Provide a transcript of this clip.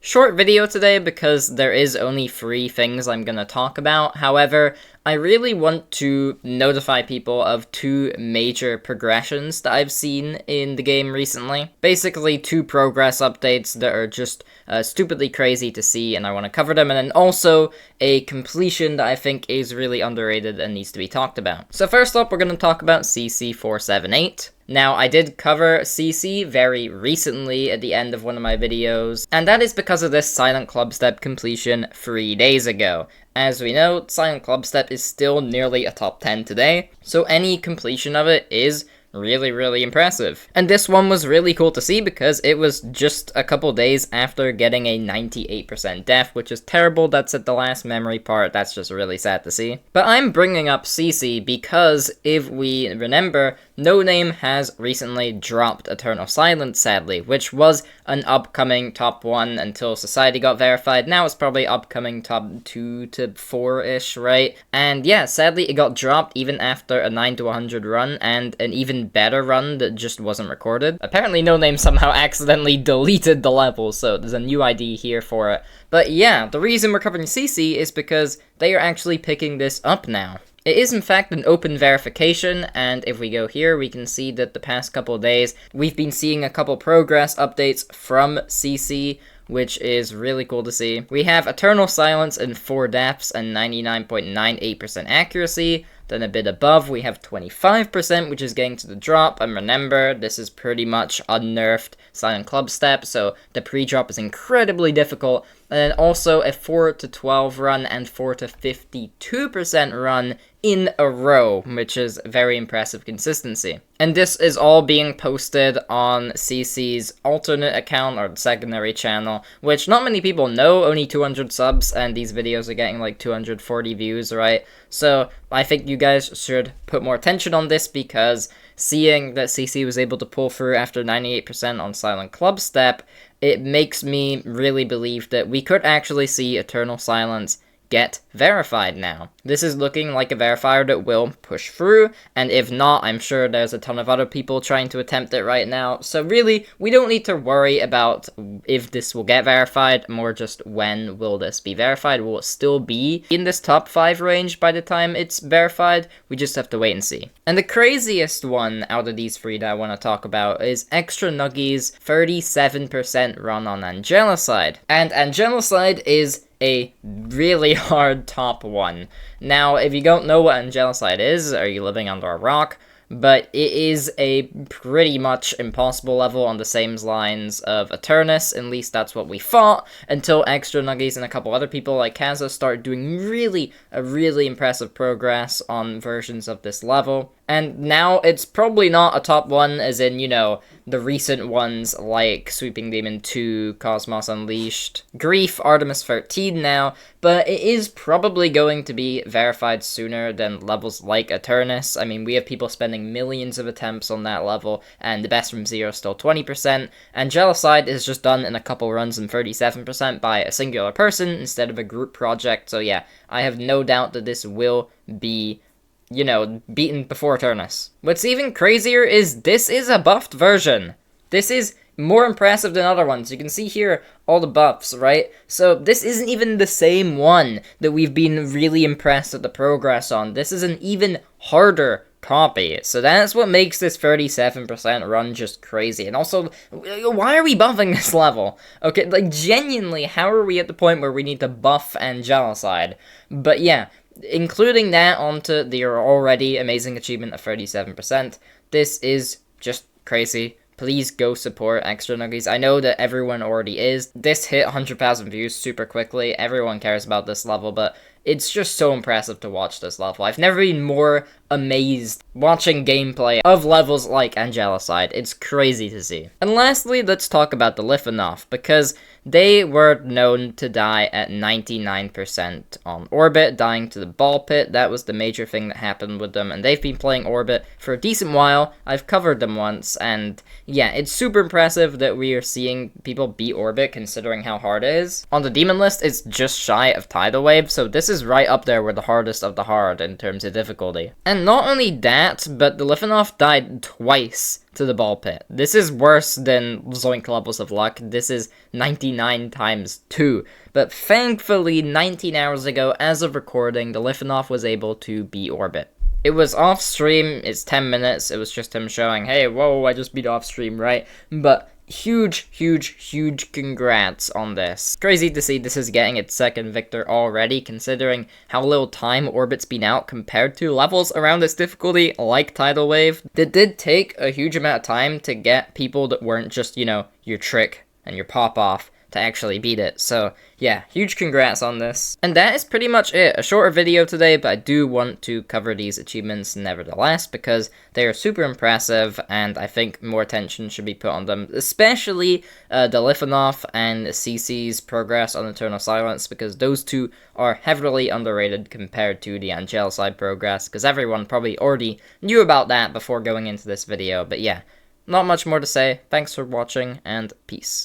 Short video today because there is only 3 things I'm gonna talk about. However, I really want to notify people of 2 major progressions that I've seen in the game recently. Basically, 2 progress updates that are just stupidly crazy to see, and I want to cover them, and then also a completion that I think is really underrated and needs to be talked about. So first up, we're going to talk about CC478. Now, I did cover CC very recently at the end of one of my videos, and that is because of this Silent Clubstep completion 3 days ago. As we know, Silent Clubstep is still nearly a top 10 today, so any completion of it is really impressive. And this one was really cool to see because it was just a couple days after getting a 98% def, which is terrible. That's at the last memory part. That's just really sad to see. But I'm bringing up CC because if we remember, No Name has recently dropped Eternal Silence, sadly, which was an upcoming top 1 until Society got verified. Now it's probably upcoming top 2 to 4-ish, right? And yeah, sadly it got dropped even after a 9 to 100 run and an even better run that just wasn't recorded. Apparently No Name somehow accidentally deleted the level, so there's a new ID here for it. But yeah, the reason we're covering CC is because they are actually picking this up now. It is in fact an open verification, and if we go here, we can see that the past couple days, we've been seeing a couple progress updates from CC, which is really cool to see. We have Eternal Silence in 4 depths and 99.98% accuracy. Then a bit above, we have 25%, which is getting to the drop. And remember, this is pretty much unnerfed Silent Clubstep, so the pre-drop is incredibly difficult. And then also a 4 to 12 run and 4 to 52% run in a row, which is very impressive consistency. And this is all being posted on CC's alternate account, or secondary channel, which not many people know. Only 200 subs, and these videos are getting like 240 views, right? So I think you guys should put more attention on this, because seeing that CC was able to pull through after 98% on Silent Clubstep, it makes me really believe that we could actually see Eternal Silence get verified now. This is looking like a verifier that will push through, and if not, I'm sure there's a ton of other people trying to attempt it right now. So really, we don't need to worry about if this will get verified, more just when will this be verified. Will it still be in this top 5 range by the time it's verified? We just have to wait and see. And the craziest one out of these 3 that I want to talk about is Extra Nuggy's 37% run on Angelicide. And Angelicide is a really hard top 1. Now, if you don't know what Angelicide is, are you living under a rock? But it is a pretty much impossible level on the same lines of Eternus, at least that's what we thought, until Extra Nuggies and a couple other people like Kaza start doing really impressive progress on versions of this level. And now it's probably not a top 1 as in, you know, the recent ones like Sweeping Demon 2, Cosmos Unleashed, Grief, Artemis 13 now, but it is probably going to be verified sooner than levels like Eternus. I mean, we have people spending millions of attempts on that level, and the best from 0 is still 20%. Angelicide is just done in a couple runs and 37% by a singular person instead of a group project, so yeah, I have no doubt that this will be, you know, beaten before Eternus. What's even crazier is this is a buffed version. This is more impressive than other ones. You can see here all the buffs, right? So this isn't even the same one that we've been really impressed at the progress on. This is an even harder copy. So that's what makes this 37% run just crazy. And also, why are we buffing this level? Okay, like genuinely, how are we at the point where we need to buff Angelicide? But yeah, including that onto the already amazing achievement of 37%, this is just crazy. Please go support Extra Nuggies. I know that everyone already is. This hit 100,000 views super quickly. Everyone cares about this level, but it's just so impressive to watch this level. I've never been more amazed watching gameplay of levels like Angelicide. It's crazy to see. And lastly, let's talk about the Lifanoff, because they were known to die at 99% on Orbit, dying to the ball pit. That was the major thing that happened with them, and they've been playing Orbit for a decent while. I've covered them once, and yeah, it's super impressive that we are seeing people beat Orbit considering how hard it is. On the Demon list, it's just shy of Tidal Wave, so this is right up there with the hardest of the hard in terms of difficulty. And not only that, but the Lifanoff died twice to the ball pit. This is worse than Zoink levels of luck. This is 99 times 2. But thankfully, 19 hours ago, as of recording, the Litvinov was able to beat Orbit. It was off stream, it's 10 minutes, it was just him showing, hey, whoa, I just beat off stream, right? But huge congrats on this. Crazy to see this is getting its second victor already, considering how little time Orbit's been out compared to levels around this difficulty, like Tidal Wave. It did take a huge amount of time to get people that weren't just, you know, your Trick and your Pop-Off to actually beat it. So yeah, huge congrats on this. And that is pretty much it. A shorter video today, but I do want to cover these achievements nevertheless because they are super impressive and I think more attention should be put on them, especially the Litvinov and CC's progress on Eternal Silence, because those two are heavily underrated compared to the Angelicide progress, because everyone probably already knew about that before going into this video. But yeah, not much more to say. Thanks for watching and peace.